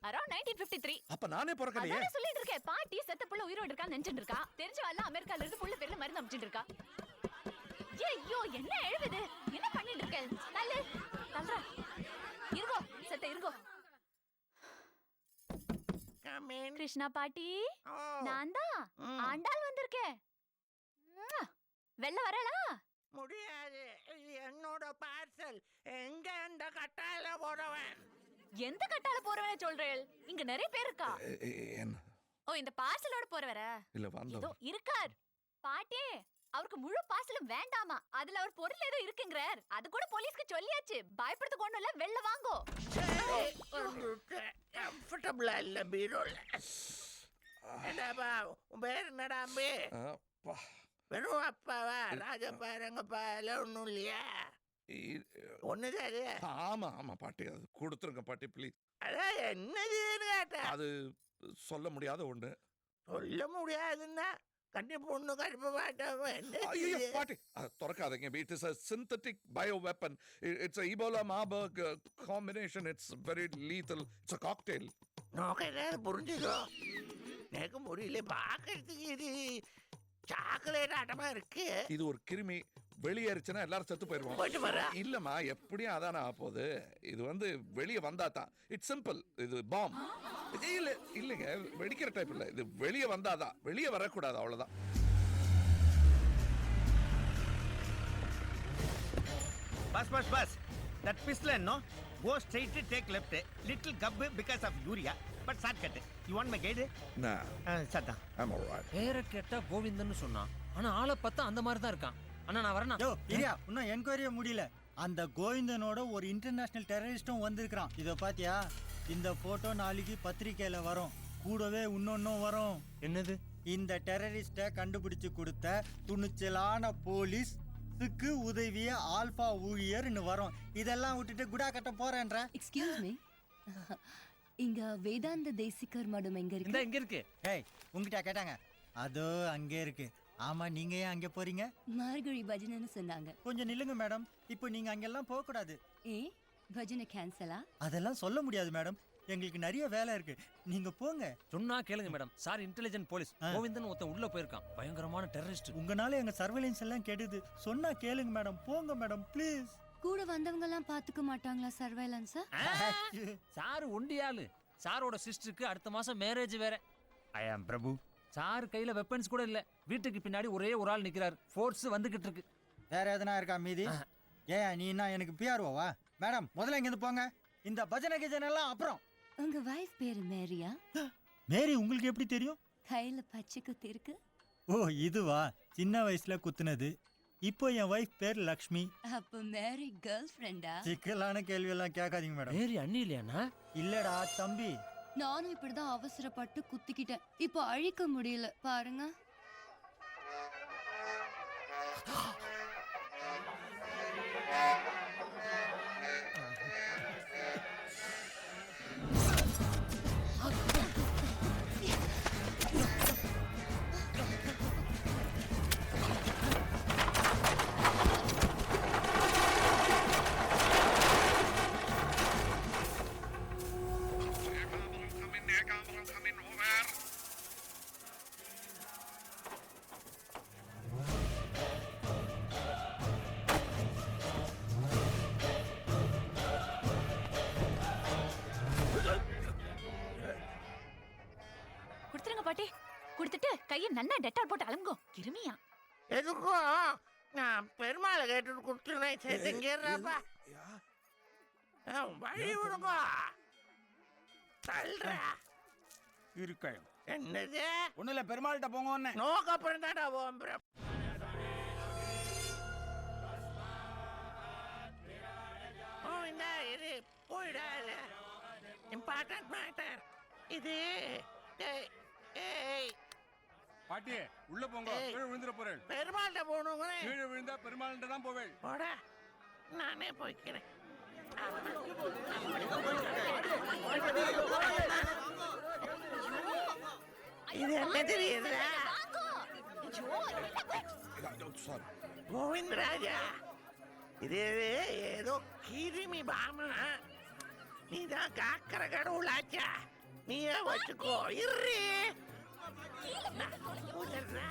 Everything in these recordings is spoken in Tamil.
அரௌண்ட் 1953. அப்ப நானே பிறக்கலையே. அதான் சொல்லிட்டு இருக்கேன். பாட்டி செத்த புள்ள உயிரோட இருக்கா நினைச்சிட்டு இருக்கா. தெரிஞ்சவல்ல அமெரிக்கால இருந்து புள்ள பேர்ல மருந்து அனுப்பிச்சிட்டு இருக்கா. ஐயோ என்ன எழுதுது? என்ன பண்ணிட்டு இருக்க? தல்றா. இருங்கோ செத்த இருங்கோ. கிருஷ்ணா பாட்டி நான் தான் ஆண்டாள் வந்திருக்கேன். வெள்ள வரலா? முடியாது. என்னோட பார்சல் எங்க அந்த கட்டால போறவன்? எந்த கட்டால போறவனே சொல்றேன். இங்க நிறைய பேர் இருக்கா. ஓ இந்த பார்சலோட போறவர? இல்ல வந்தோம். இதோ இருக்கார். பாட்டி அவருக்கு முழு பார்சலும் வேண்டாமா. அதுல அவர் பொருள் ஏதோ இருக்குங்கறார். அது கூட போலீஸ்க்கு சொல்லியாச்சு. பயப்படுத்து கொண்டு இல்ல வெள்ள வாங்கோ. கம்ஃபர்ட்டபிளா இல்ல பீரோல. என்னப்பா உன் பேர் என்னடா அம்பி? வெறும் அப்பாவா? ராஜப்பா ரங்கப்பா எல்லாம் ஒன்றும் இல்லையா? ஒன்று சரி. ஆமா ஆமா பாட்டி அது கொடுத்துருங்க பாட்டி ப்ளீஸ். அதான் என்னதுன்னு கேட்டேன். அது சொல்ல முடியாத ஒண்ணு. சொல்ல முடியாதுன்னா கண்ணி பொண்ணு கருப்ப மாட்டோம். ஐயோ பாட்டி திறக்காதீங்க. It is a synthetic bioweapon. It's a Ebola Marburg combination. It's very lethal. It's a cocktail. நோக்க ஏதாவது புரிஞ்சுதோ? எனக்கு முடியல பார்க்கறதுக்கு. இது சாக்லேட் ஆட்டமா இருக்கு. இது ஒரு கிருமி. வெளியேறிச்சுன்னா எல்லாரும் செத்து போயிருவோம். இல்லம்மா எப்படியும் அதானே ஆப்போகுது. இது வெளியே வந்தா தான். It's simple. இது பாம் இல்ல இல்லைங்க வெடிக்கிற டைப் இல்ல. இது வெளியே வந்தாதான். வெளியே வரக்கூடாது அவ்வளவுதான். Bus. That pistol, no? Go straight to take left. Little gub because of urea. But shortcut. You want my guide? Nah. Shut up. I'm alright. பேரை கேட்டா கோவிந்தன்னு சொன்னான். ஆனா ஆளை பார்த்தா அந்த மாதிரி தான் இருக்கான். அண்ணா நான் வரேன். யோ இரியா இன்னும் என்கொயரியே முடியல. அந்த கோவிந்தனோட ஒரு இன்டர்நேஷனல் டெரரிஸ்டும் வந்திருக்கான். இத பாத்தியா? இந்த போட்டோ நாளைக்கு பத்திரிக்கையில வரும். கூடவே இன்னொன்னும் வரும். என்னது? இந்த டெரரிஸ்ட கண்டுபிடிச்சு கொடுத்த துணிச்சலான போலீஸ்க்கு உதவிய ஆல்பா ஊழியர்னு வரும். இதெல்லாம் விட்டுட்டு குடா கட்ட போறேன்ற. எக்ஸ்கியூஸ் மீ, இங்க வேதாந்த தேசிகர் மடம் எங்க இருக்கு? இங்க இருக்கு. ஏய் உங்ககிட்ட கேட்டாங்க. அதோ அங்கே இருக்கு. ஆமா நீங்க ஏன் அங்க போறீங்க? மார்கழி பஜனைன்னு சொன்னாங்க. கொஞ்சம் நில்லுங்க மேடம். இப்போ நீங்க அங்கெல்லாம் போக கூடாது. ஏ பஜனை கேன்சலா? அதெல்லாம் சொல்ல முடியாது மேடம். எங்களுக்கு நிறைய வேலை இருக்கு. நீங்க போங்க. சொன்னா கேளுங்க madam. Sir intelligent police. Govindan ஒருத்தன் உள்ள போயிருக்கான். பயங்கரமான டெரரிஸ்ட். உங்கனால எங்க சர்வேலன்ஸ் எல்லாம் கெடுது. சொன்னா கேளுங்க மேடம். போங்க மேடம் ப்ளீஸ். கூட வந்தவங்க எல்லாம் பாத்துக்க மாட்டாங்களா சர்வேலன்ஸா? சார் ஒண்டியாளு. சாரோட சிஸ்டருக்கு அடுத்த மாசம் மேரேஜ் வேற. I am Prabhu. சார் கையில வெப்பன்ஸ் கூட இல்ல. வீட்டுக்கு பின்னாடி ஒரே ஒரு ஆள் நிக்கிறார். ஃபோர்ஸ் வந்துகிட்டு இருக்கு. வேற எதனா இருக்கா மீதி? நீ என்ன எனக்கு பிஆர்ஓவா? மேடம் முதல்ல இங்க இருந்து போங்க. இந்த பஜனை கிஜனை எல்லாம் அப்புறம். உங்க வைஃப் பேரு மேரியா? மேரி உங்களுக்கு எப்படி தெரியும்? கையில பச்சை குத்தி இருக்கு. ஓ இதுவா? சின்ன வயசுல குத்துனது. இப்போ என் வைஃப் பேர் லக்ஷ்மி. அப்ப மேரி கேர்ள் ஃப்ரெண்டா? சிக்கலான கேள்வி எல்லாம் கேட்காதீங்க மேடம். மேரி அண்ணி இல்லையாண்ணா? இல்லடா தம்பி. நானும் இப்படிதான் அவசரப்பட்டு குத்திக்கிட்டேன். இப்போ அழிக்க முடியல பாருங்க. குடுத்துருங்க பாட்டி. குடுத்துட்டு கையை நன்னா டெட்டால் போட்டு அலங்கோ. கிருமியா? எதுக்கும் நான் பெருமாளை கேட்டுட்டு கொடுத்துருந்தேன். சரி இங்கேறாப்பா. வழி விடுங்க. தள்ளுற இருக்க. என்னது? ஒன்னும் இல்ல பெருமாள்கிட்ட போங்க. நோக்க அப்புறம் தான்டா போவோம். இந்தா இரு போயிடாது. இம்பார்ட்டன்ட் மேட்டர் இது. பாட்டி உள்ள போங்க. கீழே விழுந்துற போறேன். பெருமாள்கிட்ட போகணும். கீழே விழுந்தா பெருமாள்கிட்ட தான் போவேன். போடா நானே போய்க்கிறேன். இது என்ன தெரியுது? கோவிந்தராஜா இது ஏதோ கிருமி பாமா. நீதான் காக்கிற கடவுளாச்சா, நீயே வச்சுக்கோ. இரு ஊதுறா.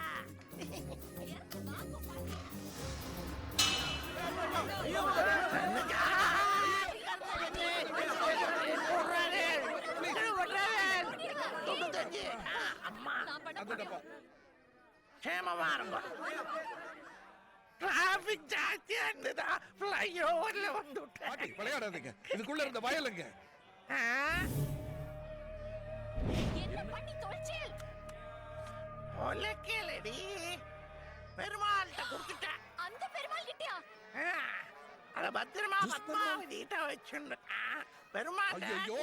அம்மா அந்த டப்பா க்ஷேமமா இருக்கும். டிராபிக் ஜாஸ்தியா இருந்ததா ஃப்ளைஓவர்ல வந்து பாட்டி விளையாடாதீங்க, இதுக்குள்ள இருந்த வயலுங்க. என்ன பண்ணி தொலைச்சேல்? ஒலக்கேலடி பெருமாள்கிட்ட கொடுத்துட்டேன். அந்த பெருமாள் கிட்டயா? அத பத்திரமா பத்மாவதிட்ட வச்சுன்னு பெருமாள் ஐயையோ.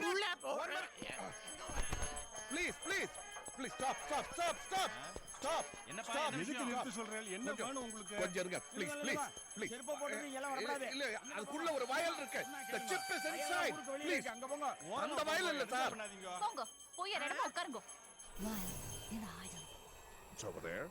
உள்ள போ. Please please please stop stop stop stop stop என்னப்பா, ஸ்டாப். என்ன எதுக்கு நிறுத்த சொல்றேன்? என்ன வேணும் உங்களுக்கு? கொஞ்சம் இருங்க ப்ளீஸ் ப்ளீஸ் ப்ளீஸ். செருப்பை போட்டு எல்லாம் வரக்கூடாது. இல்ல அதுக்குள்ள ஒரு வயல் இருக்கு. The chip is inside. Please. அங்க போங்க. அந்த வயல் இல்ல சார். பண்ணாதீங்க. போங்க, போய் ஒரு இடமா உட்காருங்க. It's over there.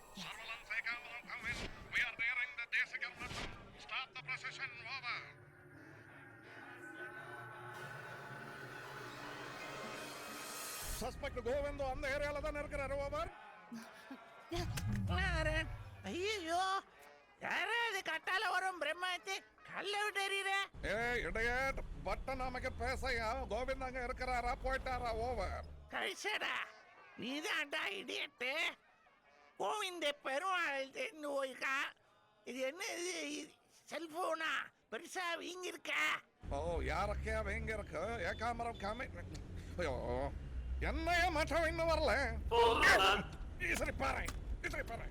Suspect கோவிந்தோ அந்த ஏரியால தான் இருக்கிறாரு. ஓவர். ஐயோ, யாராவது கட்டால வரும் பிரம்மாத்தி கல்ல விட்டு எறிகிற. ஏய் இடையே பட்டன் அமைக்க பேசையா. கோவிந்த் அங்க இருக்கிறாரா போயிட்டாரா? ஓவர். கழிச்சடா, நீதான்டா இடியட்டு. கோவிந்த பெருமாள் தெரிந்து போயிருக்கா. இது என்ன இது செல்போனா பெருசா வீங்கிருக்க? ஓ யாரக்கையா வேங்க இருக்கு. ஏகாமரம் காமி. ஐயோ என்னைய மாற்றம் இன்னும் வரல. சரி பாரு சரி பாரு.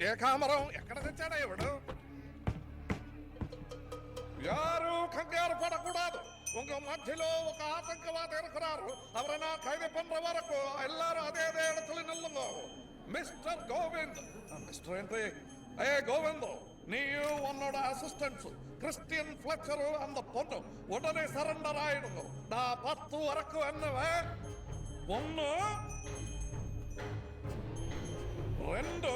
ఏకామరం ఎక్కడ తెచ్చాడా ఇవిడు? యారు కంగారు పడకూడదు. உங்க மத்தியில ఒక ஆதங்கவாதி இருக்கிறாரு. அவரை நான் கைது பண்ற வரைக்கும் எல்லாரும் அதே இடத்துல நில்லுங்க. மிஸ்டர் கோவிந்த். மிஸ்டர் என்று கோவிந்த், நீயும் உன்னோட அசிஸ்டன்ஸ் கிறிஸ்டியன் ஃபிளச்சரு அந்த பொண்ணு உடனே சரண்டர் ஆயிடுங்க. நான் 10 வரைக்கும் என்னவேன். 1 2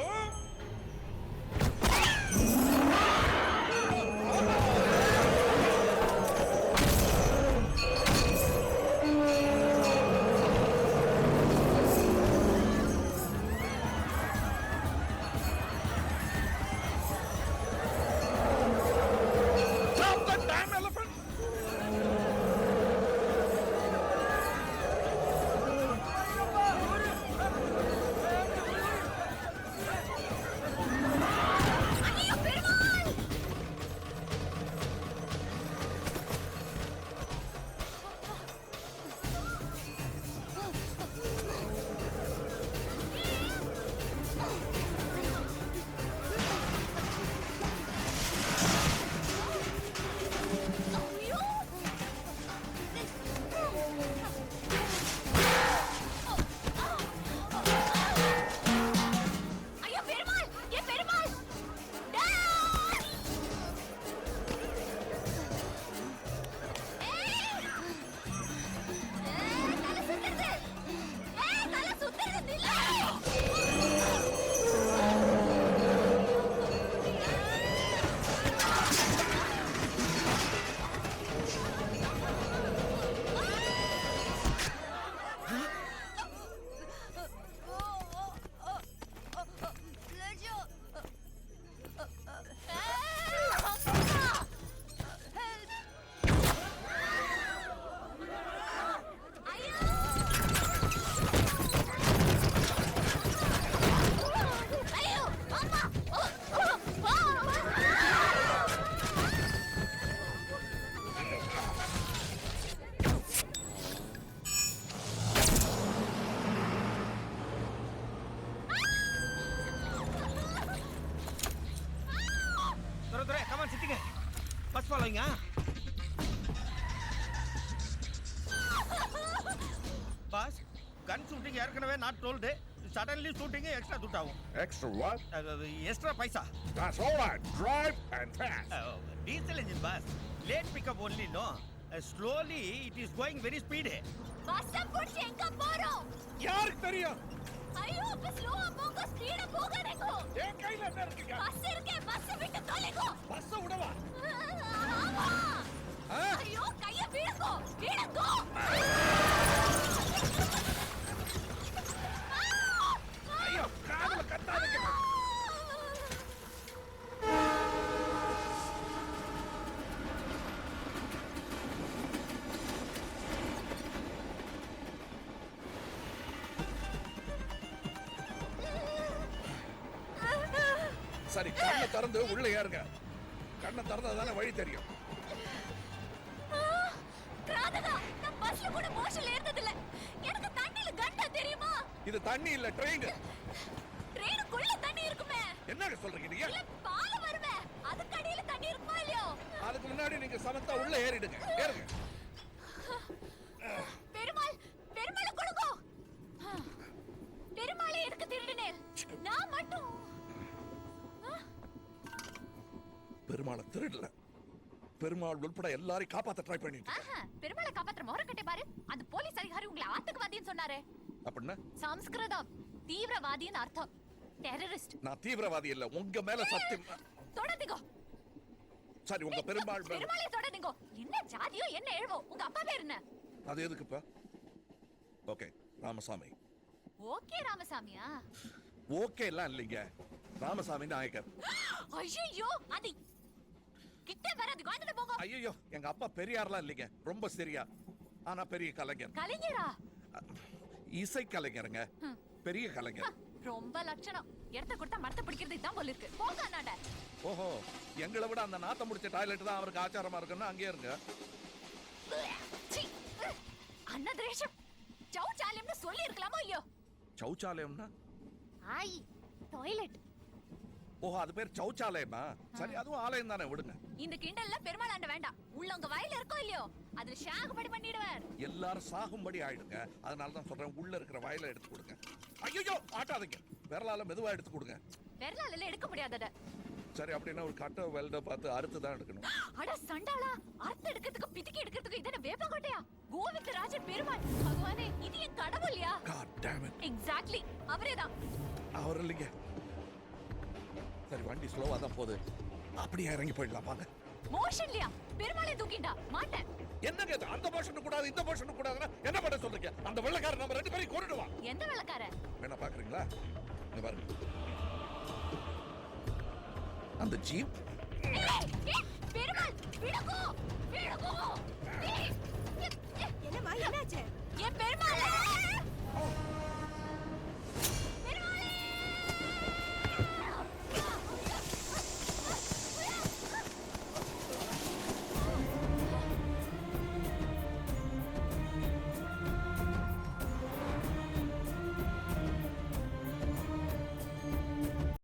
First following, Boss, gun shooting ஏற்கனவே not told. Suddenly shooting extra துட்டாகும். Extra what? Extra paisa. That's all right. Drive and fast. Diesel engine, boss. Late pickup only, no. Slowly, it is going very speedy. பஸ்ஸ புடிச்சு எங்க போறோம்? யாருக்கு தெரியும்? ஐயோ அப்ப ஸ்லோவா போங்க ஸ்பீடா போகாதீங்க என் கையில என்ன இருக்குங்க பஸ் இருக்கே பஸ் விட்டு தொலைங்க பஸ்ஸ விடவா ஆமா ஆ? ஐயோ கைய விடுங்க விடுங்க ஐயோ காதுல கட்டாதீங்க சரி கண்ணை திறந்து உள்ள ஏறுங்க கண்ணை திறந்தாதானே வழி தெரியும் கிராதகா நான் பஸ்ல கூட மோஷன்ல ஏறினது இல்ல எனக்கு தண்ணில கண்டா தெரியுமா இது தண்ணி இல்ல ட்ரெயின் ட்ரெயினுக்குள்ள தண்ணி இருக்குமே என்னங்க சொல்றீங்க நீங்க இல்ல பால வருமே அதுக்கு அடியில தண்ணி இருக்குமா இல்லையோ அதுக்கு முன்னாடி நீங்க சமத்தா உள்ள ஏறிடுங்க ஏறுங்க பெருமாள் பெருமாளை கொடுங்கோ பெருமாளை எடுக்க திருடினேன் நான் மட்டும் பெருமாளை திருடல பெருமாள் உள்பட எல்லாரையும் காப்பாத்த ட்ரை பண்ணிட்டு ஆஹா பெருமாளை காப்பாத்துற மோரக்கட்டை பாரு அந்த போலீஸ் அதிகாரி உங்களை ஆத்துக்கு வாதின்னு சொன்னாரே அப்படின்னா சம்ஸ்கிருதம் தீவிரவாதின்னு அர்த்தம் டெரரிஸ்ட் நான் தீவிரவாதி இல்ல உங்க மேல சத்தியம் தொடர்ந்துங்கோ சரி உங்க பெருமாள் மேல பெருமாளை தொடர்ந்துங்கோ என்ன ஜாதியோ என்ன எழுவோ உங்க அப்பா பேர் என்ன அது எதுக்குப்பா ஓகே ராமசாமி ஓகே ராமசாமியா ஓகே எல்லாம் இல்லைங்க ராமசாமி நாயக்கர் ஐயோ அது கிட்ட வராது கோயந்தல போங்க ஐயோ எங்க அப்பா பெரியார்லாம் இல்லைங்க ரொம்ப சரியா ஆனா பெரிய கலைஞர் கலைஞரா இசை கலைஞருங்க பெரிய கலைஞர் ரொம்ப லட்சணம் இடத்த கொடுத்தா மரத்தை பிடிக்கிறது இதான் போல இருக்கு போங்க அண்ணாட ஓஹோ எங்களை விட அந்த நாத்தம் முடிச்ச டாய்லெட் தான் அவருக்கு ஆச்சாரமா இருக்குன்னா அங்கேயே இருங்க அன்னதேஷம் சௌச்சாலயம்னு சொல்லி இருக்கலாமோ ஐயோ சௌச்சாலயம்னா ஆய் டாய்லெட் ஓஹோ அது பேர் சௌச்சாலயமா சரி அதுவும் ஆலயம் தானே விடுங்க இந்த கிண்டல்ல பெருமாளாண்ட வேண்டாம் உள்ள உங்க வயல இருக்கோ இல்லையோ அதுல ஷாகுபடி பண்ணிடுவார் எல்லாரும் சாகும்படி ஆயிடுங்க அதனால தான் சொல்றேன் உள்ள இருக்கிற வயலை எடுத்து கொடுங்க ஐயோ ஆட்டாதீங்க விரலால மெதுவா எடுத்து கொடுங்க விரலால எல்லாம் எடுக்க முடியாதத சரி அப்படின்னா ஒரு கட்டை வெல்ட பார்த்து அறுத்து தான் எடுக்கணும் அட சண்டாளா அர்த்த எடுக்கிறதுக்கு பிதிக்கி எடுக்கிறதுக்கு இதென்ன வேப்பங்கோட்டையா கோவிந்தராஜன் பெருமாள் பகவானே இது என் கடவுள்யா God damn it. எக்ஸாக்ட்லி அவரேதான் அவர் இல்லைங்க சரி வண்டி ஸ்லோவா தான் போகுது அப்படியே இறங்கி போயிடலாம் வாங்க மோஷன்லியா பெருமாளை தூக்கிண்டா மாட்டேன் என்னங்க இது? அந்த போர்ஷன் கூடாது இந்த போர்ஷன் கூடாதுன்னா என்ன பண்ண சொல்றீங்க அந்த வெள்ளக்காரன் நம்ம ரெண்டு பேரும் கொண்டுடுவா எந்த வெள்ளக்கார வேணா பாக்குறீங்களா இங்க பாருங்க அந்த ஜீப் பெருமாள் விடுங்கோ விடுங்கோ என்னம்மா என்னாச்சு என் பெருமாள்